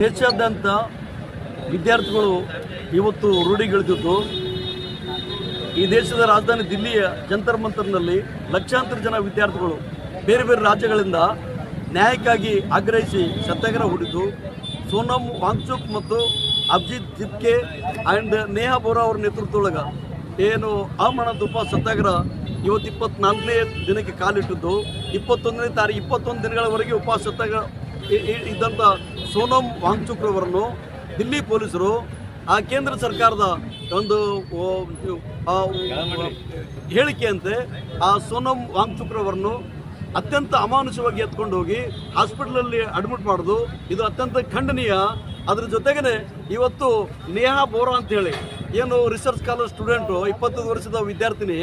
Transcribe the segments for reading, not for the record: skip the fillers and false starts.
ದೇಶಾದ್ಯಂತ ವಿದ್ಯಾರ್ಥಿಗಳು ಇವತ್ತು ರೂಢಿಗಿಳಿದಿದ್ದು ಈ ದೇಶದ ರಾಜಧಾನಿ ದಿಲ್ಲಿಯ ಜಂತರ್ ಮಂತರ್ನಲ್ಲಿ ಲಕ್ಷಾಂತರ ಜನ ವಿದ್ಯಾರ್ಥಿಗಳು ಬೇರೆ ಬೇರೆ ರಾಜ್ಯಗಳಿಂದ ನ್ಯಾಯಕ್ಕಾಗಿ ಆಗ್ರಹಿಸಿ ಸತ್ಯಾಗ್ರಹ ಹೂಡಿದ್ದು ಸೋನಮ್ ವಾಂಗ್ಚುಕ್ ಮತ್ತು ಅಭಿಜಿತ್ ದಿಪ್ಕೆ ಆ್ಯಂಡ್ ನೇಹಾ ಬೋರಾ ಅವರ ನೇತೃತ್ವದೊಳಗೆ ಏನು ಅಮರಣತುಪ್ಪ ಸತ್ಯಾಗ್ರಹ ಇವತ್ತು 24ನೇ ದಿನಕ್ಕೆ ಕಾಲಿಟ್ಟಿದ್ದು 21 ದಿನಗಳವರೆಗೆ ಉಪವಾಸ ಸತ್ಯಾಗ್ರಹ ಇದ್ದಂಥ ಸೋನಮ್ ವಾಂಗ್ಚುಕ್ ಅವರನ್ನು ದಿಲ್ಲಿ ಪೊಲೀಸರು ಆ ಕೇಂದ್ರ ಸರ್ಕಾರದ ಒಂದು ಹೇಳಿಕೆಯಂತೆ ಆ ಸೋನಮ್ ವಾಂಗ್ಚುಕ್ ಅವರನ್ನು ಅತ್ಯಂತ ಅಮಾನುಷವಾಗಿ ಎತ್ಕೊಂಡು ಹೋಗಿ ಹಾಸ್ಪಿಟಲಲ್ಲಿ ಅಡ್ಮಿಟ್ ಮಾಡೋದು ಇದು ಅತ್ಯಂತ ಖಂಡನೀಯ. ಅದ್ರ ಜೊತೆಗೇ ಇವತ್ತು ನೇಹಾ ಬೋರಾ ಅಂತ ಹೇಳಿ ಏನು ರಿಸರ್ಚ್ ಸ್ಕಾಲರ್ ಸ್ಟೂಡೆಂಟು 25 ವರ್ಷದ ವಿದ್ಯಾರ್ಥಿನಿ,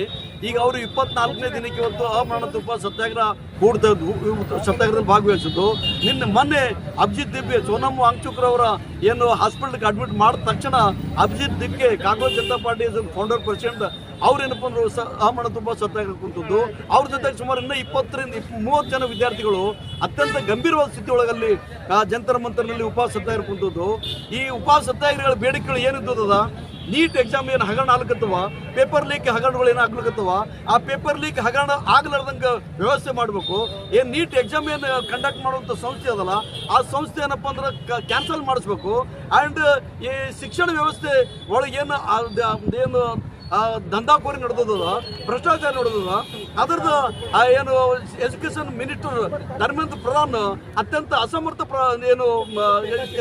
ಈಗ ಅವರು 24ನೇ ದಿನಕ್ಕೆ ಇವತ್ತು ಅಮರಣತುಪ್ಪ ಸತ್ಯಾಗ್ರಹ ಹೂಡ್ತಾ ಸತ್ಯಾಗ್ರಹದಲ್ಲಿ ಭಾಗವಹಿಸಿದ್ದು. ಮೊನ್ನೆ ಅಭಿಜಿತ್ ದಿಬ್ಗೆ ಸೋನಮ್ ವಾಂಗ್ಚುಕ್ ಅವರ ಏನು ಹಾಸ್ಪಿಟಲ್ಗೆ ಅಡ್ಮಿಟ್ ಮಾಡಿದ ತಕ್ಷಣ ಅಭಿಜಿತ್ ದಿಬ್ಗೆ Congress Janata party founder president ಅವ್ರೇನಪ್ಪ ಅಂದ್ರೆ ಅಮರಣತುಪ್ಪ ಸತ್ಯಾಗ್ರಹ ಕುಂತದ್ದು. ಅವ್ರ ಜೊತೆಗೆ ಸುಮಾರು ಇನ್ನೂ 20-30 ಜನ ವಿದ್ಯಾರ್ಥಿಗಳು ಅತ್ಯಂತ ಗಂಭೀರವಾದ ಸ್ಥಿತಿಯೊಳಗಲ್ಲಿ ಜಂತರ್ ಮಂತರ್ನಲ್ಲಿ ಉಪವಾಸ ಸತ್ಯಾಗ್ರಹ ಕುಂತದ್ದು. ಈ ಉಪವಾಸ ಸತ್ಯಾಗ್ರಹಗಳ ಬೇಡಿಕೆಗಳು ಏನಿದ್ದದ, ನೀಟ್ ಎಕ್ಸಾಮ್ ಏನು ಹಗರಣ ಆಗ್ಲತ್ತವ, ಪೇಪರ್ ಲೀಕ್ ಹಗರಣಗಳು ಏನು ಆಗ್ಲತ್ತವ, ಆ ಪೇಪರ್ ಲೀಕ್ ಹಗರಣ ಆಗ್ಲಾರ್ದಂಗೆ ವ್ಯವಸ್ಥೆ ಮಾಡಬೇಕು. ಏನು ನೀಟ್ ಎಕ್ಸಾಮ್ ಏನು ಕಂಡಕ್ಟ್ ಮಾಡುವಂಥ ಸಂಸ್ಥೆ ಅದಲ್ಲ, ಆ ಸಂಸ್ಥೆ ಏನಪ್ಪ ಅಂದ್ರೆ ಕ್ಯಾನ್ಸಲ್ ಮಾಡಿಸ್ಬೇಕು. ಆ್ಯಂಡ್ ಈ ಶಿಕ್ಷಣ ವ್ಯವಸ್ಥೆ ಒಳಗೆ ಏನು ದಂಧಾಕೋರಿ ನಡೆದದ, ಭ್ರಷ್ಟಾಚಾರ ನಡೆದದ, ಅದರದ್ದು ಏನು ಎಜುಕೇಷನ್ ಮಿನಿಸ್ಟರ್ ಧರ್ಮೇಂದ್ರ ಪ್ರಧಾನ್ ಅತ್ಯಂತ ಅಸಮರ್ಥ ಏನು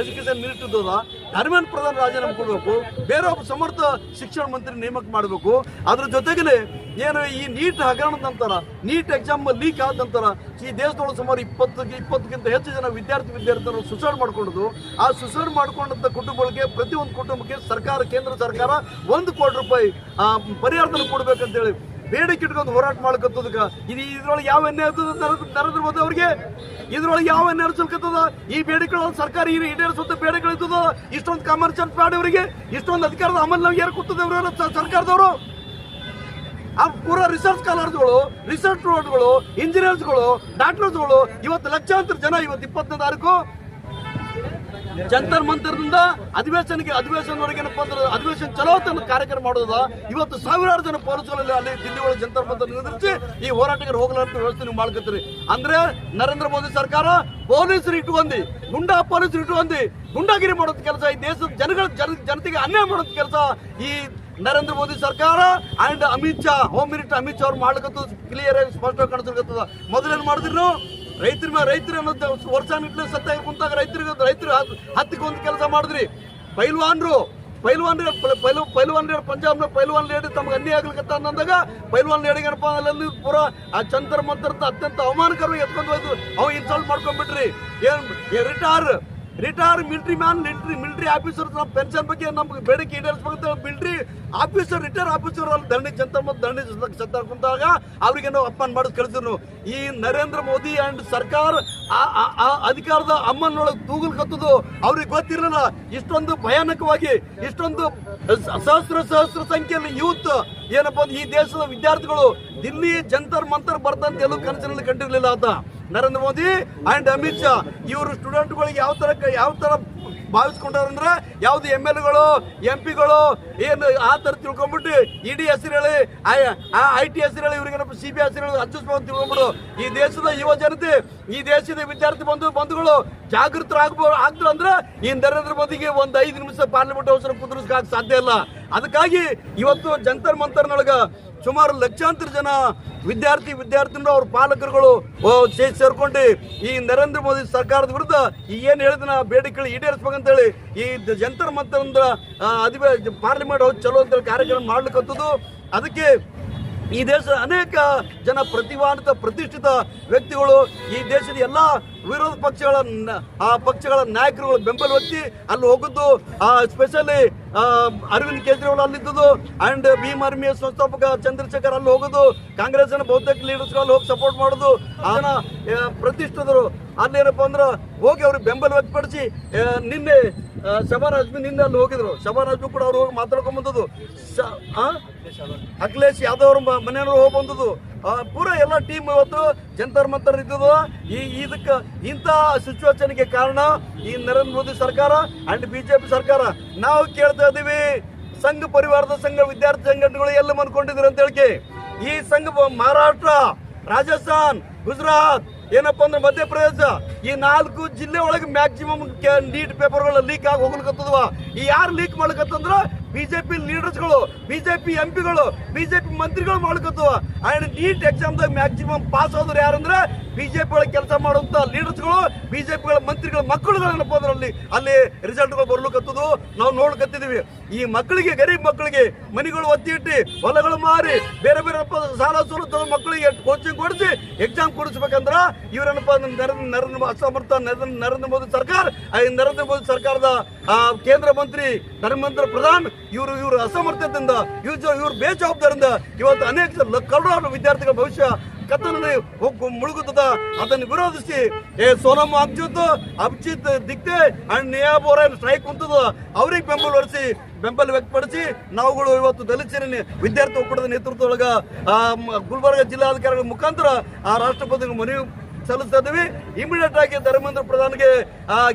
ಎಜುಕೇಷನ್ ಮಿನಿಸ್ಟರ್ ಇದ್ದದ, ಧರ್ಮೇಂದ್ರ ಪ್ರಧಾನ್ ರಾಜೀನಾಮೆ ಕೊಡಬೇಕು, ಬೇರೆ ಒಬ್ಬ ಸಮರ್ಥ ಶಿಕ್ಷಣ ಮಂತ್ರಿ ನೇಮಕ ಮಾಡಬೇಕು. ಅದ್ರ ಜೊತೆಗೇ ಏನು ಈ ನೀಟ್ ಹಗರಣದ ನಂತರ, ನೀಟ್ ಎಕ್ಸಾಮ್ ಲೀಕ್ ಆದ ನಂತರ ಈ ದೇಶದೊಳಗೆ ಸುಮಾರು 20ಕ್ಕಿಂತ ಹೆಚ್ಚು ಜನ ವಿದ್ಯಾರ್ಥಿಗಳು ಸುಸೈಡ್ ಮಾಡ್ಕೊಂಡದ್ದು. ಆ ಸುಸೈಡ್ ಮಾಡ್ಕೊಂಡಂಥ ಕುಟುಂಬಗಳಿಗೆ ಪ್ರತಿಯೊಂದು ಕುಟುಂಬಕ್ಕೆ ಸರ್ಕಾರ, ಕೇಂದ್ರ ಸರ್ಕಾರ 1 ಕೋಟಿ ರೂಪಾಯಿ ಪರಿಹಾರಧನ ಕೊಡ್ಬೇಕಂತೇಳಿ ಬೇಡಿಕೆ ಇಟ್ಕೊಂಡು ಹೋರಾಟ ಮಾಡ್ಕೊತದಕ್ಕೆ ಇದ್ರೊಳಗೆ ಯಾವ ಎಣ್ಣೆ ನರೇಂದ್ರ ಮೋದಿ ಅವ್ರಿಗೆ ಇದ್ರೊಳಗೆ ಯಾವ ಎಣ್ಣೆ ಹರಿಸಲ್ಕತ್ತದ? ಈ ಬೇಡಿಕೆಗಳು ಸರ್ಕಾರ ಈಡೇರಿಸುವಂತ ಬೇಡಿಕೆಗಳಿರ್ತದ. ಇಷ್ಟೊಂದು ಕಾಮನ್ ಸೆನ್ಸ್ ಮಾಡಿ ಅವರಿಗೆ ಇಷ್ಟೊಂದು ಅಧಿಕಾರದ ಅಮಲ್ ಯಾರು ಕೂತದ ಸರ್ಕಾರದವರು? ಆ ಪೂರ ರಿಸರ್ಚ್ ಸ್ಕಾಲರ್ಸ್ಗಳು, ರಿಸರ್ಚ್ ಸ್ಟೂಡೆಂಟ್ಗಳು, ಇಂಜಿನಿಯರ್ಸ್ಗಳು, ಡಾಕ್ಟರ್ಸ್ಗಳು ಇವತ್ತು ಲಕ್ಷಾಂತರ ಜನ ಇವತ್ತು 20ನೇ ತಾರೀಕು ಜಂತರ್ ಮಂತರ್ನಿಂದ ಅಧಿವೇಶನವರೆಗೆ ಏನಪ್ಪ ಅಂದ್ರೆ ಅಧಿವೇಶನ ಚಲೋ ತನ್ನ ಕಾರ್ಯಕ್ರಮ ಮಾಡೋದ. ಇವತ್ತು ಸಾವಿರಾರು ಜನ ಪೊಲೀಸರಲ್ಲಿ ಅಲ್ಲಿ ದಿಲ್ಲಿ ಒಳಗೆ ಜಂತರ್ ಮಂತರ್ ನಿಂದಿರಿಸಿ ಈ ಹೋರಾಟಗಾರ ಹೋಗಲಾರಂತ ವ್ಯವಸ್ಥೆ ನೀವು ಮಾಡ್ಕೊತೀರಿ. ಅಂದ್ರೆ ನರೇಂದ್ರ ಮೋದಿ ಸರ್ಕಾರ ಪೊಲೀಸರು ಇಟ್ಕೊಂಡಿ, ಪೊಲೀಸರು ಇಟ್ಕೊಂಡಿ ಗುಂಡಾಗಿರಿ ಮಾಡೋದ್ ಕೆಲಸ, ಈ ದೇಶದ ಜನತೆಗೆ ಅನ್ಯಾಯ ಮಾಡೋದ್ ಕೆಲಸ ಈ ನರೇಂದ್ರ ಮೋದಿ ಸರ್ಕಾರ and Amit Shah, home minister Amit Shah ಅವ್ರು ಮಾಡ್ಲಿಕ್ಕತ್ತದ. ಕ್ಲಿಯರ್ ಆಗಿ ಸ್ಪಷ್ಟವಾಗಿ ಕಾಣಿಸ್ಲಿಕ್ಕತ್ತದ. ಮೊದಲೇನು ಮಾಡಿದ್ರು, ರೈತರು ಅನ್ನೋದು ವರ್ಷ ನಿಟ್ಲೆ ಸತ್ತಾಗಿ ಕುಂತಾಗ ರೈತರು ಹತ್ತಿಕೊಂದು ಕೆಲಸ ಮಾಡಿದ್ರಿ. ಪೈಲ್ವಾನ್ರು ಪಂಜಾಬ್ನ ಪೈಲ್ವಾನ್ ಲೇಡಿ ತಮ್ಗೆ ಅನ್ಯಾಯ ಆಗ್ಲಿಕ್ಕತ್ತ ಅನ್ನಂದಾಗ ಪೈಲ್ವಾನ್ ಲೇಡಿಗೇನಪ್ಪ ಅಲ್ಲಿ ಪೂರ ಆ ಜಂತರ್ ಮಂತರ್ ಅತ್ಯಂತ ಅವಮಾನಕರವಾಗಿ ಎತ್ಕೊಂಡು ಹೋಯ್ತು. ಅವು ಇನ್ಸಲ್ಟ್ ಮಾಡ್ಕೊಂಡ್ಬಿಟ್ರಿ. ರಿಟೈರ್ ಮಿಲಿಟರಿ ಆಫೀಸರ್ ನಮ್ಮ ಪೆನ್ಷನ್ ಬಗ್ಗೆ ನಮ್ಗೆ ಬೇಡಿಕೆ ಈಡೇರಿಸಬೇಕಂತ ಮಿಲಿಟರಿ ಆಫೀಸರ್, ರಿಟೈರ್ ಆಫೀಸರ್ ಅಲ್ಲಿ ದಂಡಿ ಸತ್ತ ಕುಂತಾಗ ಅವ್ರಿಗೆ ನಾವು ಅಪ್ಪನ್ ಮಾಡೋದು ಕಳಿಸಿದ್ರು. ಈ ನರೇಂದ್ರ ಮೋದಿ ಅಂಡ್ ಸರ್ಕಾರ ಅಧಿಕಾರದ ಅಮ್ಮನೊಳಗೆ ತೂಗಲ್ಕತ್ತದು. ಅವ್ರಿಗೆ ಗೊತ್ತಿರಲಿಲ್ಲ ಇಷ್ಟೊಂದು ಭಯಾನಕವಾಗಿ, ಇಷ್ಟೊಂದು ಸಹಸ್ರ ಸಂಖ್ಯೆಯಲ್ಲಿ ಯೂತ್ ಏನಪ್ಪ ಈ ದೇಶದ ವಿದ್ಯಾರ್ಥಿಗಳು ದಿಲ್ಲಿ ಜಂತರ್ ಮಂತರ್ ಬರ್ತಂತ ಎಲ್ಲೂ ಕನಸಿನಲ್ಲಿ ಕಂಡಿರ್ಲಿಲ್ಲ ಅಂತ ನರೇಂದ್ರ ಮೋದಿ ಅಂಡ್ ಅಮಿತ್ ಶಾ. ಇವರು ಸ್ಟೂಡೆಂಟ್ಗಳಿಗೆ ಯಾವ ತರ ಭಾವಿಸ್ಕೊಂಡ್ರೆ ಯಾವ್ದು MLAಗಳು MP ಗಳು ಏನು ಆ ತರ ತಿಳ್ಕೊಂಡ್ಬಿಟ್ಟು ED ಹೆಸರು ಹೇಳಿ, IT ಹೆಸರು ಹೇಳಿ, ಇವ್ರಿಗೇನಪ್ಪ CBI ಹೆಸರು ಹೇಳಿ ಹಚ್ಚಿಸ್ಬೋದು ತಿಳ್ಕೊಂಡ್ಬಿಡು. ಈ ದೇಶದ ಯುವ ಜನತೆ, ಈ ದೇಶದ ವಿದ್ಯಾರ್ಥಿ ಬಂಧುಗಳು ಜಾಗೃತರಾಗ್ತಾರೆ ಅಂದ್ರೆ ಈ ನರೇಂದ್ರ ಮೋದಿಗೆ ಒಂದು 5 ನಿಮಿಷ ಪಾರ್ಲಿಮೆಂಟ್ ಹೌಸ್ ಕುದುರಿಸಕ್ಕೆ ಸಾಧ್ಯ ಇಲ್ಲ. ಅದಕ್ಕಾಗಿ ಇವತ್ತು ಜಂತರ್ ಮಂತರ್ನೊಳಗ ಸುಮಾರು ಲಕ್ಷಾಂತರ ಜನ ವಿದ್ಯಾರ್ಥಿನಿಯರು ಅವ್ರ ಪಾಲಕರುಗಳು ಸೇರ್ಕೊಂಡು ಈ ನರೇಂದ್ರ ಮೋದಿ ಸರ್ಕಾರದ ವಿರುದ್ಧ ಈ ಏನು ಹೇಳಿದ ಬೇಡಿಕೆಗಳು ಈಡೇರಿಸ್ಬೇಕಂತೇಳಿ ಈ ಜಂತರ್ ಮಂತರ್ ಪಾರ್ಲಿಮೆಂಟ್ ಹೌಸ್ ಚಲೋ ಅಂತೇಳಿ ಕಾರ್ಯಕ್ರಮ ಮಾಡ್ಲಿಕ್ಕಂಥದ್ದು. ಅದಕ್ಕೆ ಈ ದೇಶದ ಅನೇಕ ಜನ ಪ್ರತಿಷ್ಠಿತ ವ್ಯಕ್ತಿಗಳು, ಈ ದೇಶದ ಎಲ್ಲ ವಿರೋಧ ಪಕ್ಷಗಳ ನಾಯಕರುಗಳು ಬೆಂಬಲ ಹೊತ್ತಿ ಅಲ್ಲಿ ಹೋಗುದು. ಸ್ಪೆಷಲಿ ಅರವಿಂದ್ ಕೇಜ್ರಿವಾಲ್ ಅಲ್ಲಿದ್ದು ಅಂಡ್ ಭೀಮ್ ಆರ್ಮಿಯ ಸಂಸ್ಥಾಪಕ ಚಂದ್ರಶೇಖರ್ ಅಲ್ಲಿ ಹೋಗೋದು, ಕಾಂಗ್ರೆಸ್ನ ಬಹುತೇಕ ಲೀಡರ್ಸ್ ಅಲ್ಲಿ ಹೋಗಿ ಸಪೋರ್ಟ್ ಮಾಡೋದು. ಜನ ಪ್ರತಿಷ್ಠಿತರು ಅಲ್ಲೇನಪ್ಪ ಅಂದ್ರೆ ಹೋಗಿ ಅವ್ರಿಗೆ ಬೆಂಬಲ ವ್ಯಕ್ತಪಡಿಸಿ ನಿನ್ನೆ ಶಬಾನ್ ಆಜ್ಮಿ ನಿನ್ನೆ ಅಲ್ಲಿ ಹೋಗಿದ್ರು. ಶಬಾನ್ ಆಜ್ಮಿ ಕೂಡ ಅವ್ರು ಹೋಗಿ ಮಾತಾಡ್ಕೊಂಡ್ ಬಂದದ್ದು. ಅಖಿಲೇಶ್ ಯಾದವ್ ಅವ್ರ ಮನೆಯವರು ಹೋಗಿ ಬಂದದ್ದು. ಪೂರ ಎಲ್ಲ ಟೀಮ್ ಇವತ್ತು ಜಂತರ್ ಮಂತರ್ ಇದ್ದದು. ಇದಕ್ಕೆ ಇಂಥ ಸಿಚುವೇಶನ್ಗೆ ಕಾರಣ ಈ ನರೇಂದ್ರ ಮೋದಿ ಸರ್ಕಾರ ಅಂಡ್ ಬಿಜೆಪಿ ಸರ್ಕಾರ. ನಾವು ಕೇಳ್ತಾ ಇದೀವಿ, ಸಂಘ ಪರಿವಾರದ ಸಂಘ ವಿದ್ಯಾರ್ಥಿ ಸಂಘಟನೆಗಳು ಎಲ್ಲ ಮನ್ಕೊಂಡಿದ್ರು ಅಂತ ಹೇಳಿ. ಈ ಸಂಘ ಮಹಾರಾಷ್ಟ್ರ, ರಾಜಸ್ಥಾನ್, ಗುಜರಾತ್, ಏನಪ್ಪಾ ಅಂದ್ರೆ ಮಧ್ಯಪ್ರದೇಶ, ಈ 4 ಜಿಲ್ಲೆ ಒಳಗೆ ಮ್ಯಾಕ್ಸಿಮಮ್ ನೀಟ್ ಪೇಪರ್ಗಳು ಲೀಕ್ ಆಗಿ ಹೋಗ್ಲಿಕ್ಕತ್ತದವ. ಈ ಯಾರು ಲೀಕ್ ಮಾಡ್ಕತ್ತಂದ್ರ ಬಿಜೆಪಿ ಲೀಡರ್ಸ್ಗಳು, ಬಿಜೆಪಿ ಎಂಪಿಗಳು, ಬಿಜೆಪಿ ಮಂತ್ರಿಗಳು ಮಾಡ್ಕತ್ತವ. ಅಂಡ್ ನೀಟ್ ಎಕ್ಸಾಮ್ದಾಗ ಮ್ಯಾಕ್ಸಿಮಮ್ ಪಾಸ್ ಆದ್ರು ಯಾರಂದ್ರೆ ಬಿಜೆಪಿ ಒಳಗೆ ಕೆಲಸ ಮಾಡುವಂತ ಲೀಡರ್ಸ್ಗಳು, ಬಿಜೆಪಿಗಳ ಮಂತ್ರಿಗಳ ಮಕ್ಕಳುಗಳೇನಪ್ಪ ಅಂದ್ರೆ ಅಲ್ಲಿ ರಿಸಲ್ಟ್ಗಳು ಬರ್ಲಿಕ್ಕತ್ತದು ನಾವು ನೋಡ್ಕತ್ತಿದೀವಿ. ಈ ಮಕ್ಕಳಿಗೆ, ಗರೀಬ್ ಮಕ್ಕಳಿಗೆ ಮನೆಗಳು ಒತ್ತಿ ಇಟ್ಟು ಹೊಲಗಳು ಮಾರಿ ಬೇರೆ ಬೇರೆ ಸಾಲ ಸೂಲ ಮಕ್ಕಳಿಗೆ ಕೋಚಿಂಗ್ ಕೊಡಿಸಿ ಎಕ್ಸಾಮ್ ಕೊಡಿಸ್ಬೇಕಂದ್ರ ಇವರೇನಪ್ಪ ನರೇಂದ್ರ ಮೋದಿ ಸರ್ಕಾರ, ನರೇಂದ್ರ ಮೋದಿ ಸರ್ಕಾರದ ಕೇಂದ್ರ ಮಂತ್ರಿ, ಧರ್ಮೇಂದ್ರ ಪ್ರಧಾನ್ ಇವರು ಅಸಮರ್ಥತೆಯಿಂದ, ಇವ್ರ ಬೇಜವಾಬ್ದಾರಿಯಿಂದ ಇವತ್ತು ಅನೇಕ ಕರೋಡಾರು ವಿದ್ಯಾರ್ಥಿಗಳ ಭವಿಷ್ಯ ಕತ್ತಲಲ್ಲಿ ಮುಳುಗುತ್ತದ. ಅದನ್ನು ವಿರೋಧಿಸಿ ಸೋನಮ್ ಅಭಿಜಿತ್ ದಿಕ್ತೆ ಅಂಡ್ ನಿಯಾಬ್ ಅವರ ಸ್ಟ್ರೈಕ್ ಕುಂತದ, ಅವ್ರಿಗೆ ಬೆಂಬಲ ವ್ಯಕ್ತಪಡಿಸಿ ನಾವುಗಳು ಇವತ್ತು ದಲಿತ ಸೇನೆ ವಿದ್ಯಾರ್ಥಿ ಒಕ್ಕೂಟದ ನೇತೃತ್ವದೊಳಗ ಗುಲ್ಬರ್ಗ ಜಿಲ್ಲಾಧಿಕಾರಿಗಳ ಮುಖಾಂತರ ಆ ರಾಷ್ಟ್ರಪತಿಗೆ ಮನವಿ ಸಲ್ಲಿಸ್ತಾ ಇದ್ದೀವಿ. ಇಮಿಡಿಯೇಟ್ ಆಗಿ ಧರ್ಮೇಂದ್ರ ಪ್ರಧಾನ್ಗೆ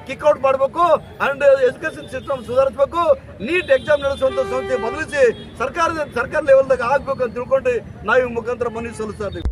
ಕಿಕ್ಔಟ್ ಮಾಡಬೇಕು ಅಂಡ್ ಎಜುಕೇಶನ್ ಸಿಸ್ಟಮ್ ಸುಧಾರಿಸಬೇಕು. ನೀಟ್ ಎಕ್ಸಾಮ್ ನಡೆಸುವಂತ ಸಂಸ್ಥೆ ಬದಲಿಸಿ ಸರ್ಕಾರ ಲೆವೆಲ್ದಾಗ ಆಗ್ಬೇಕು ಅಂತ ತಿಳ್ಕೊಂಡು ನಾವು ಈ ಮುಖಾಂತರ ಮನವಿ ಸಲ್ಲಿಸ್ತಾ ಇದ್ದೀವಿ.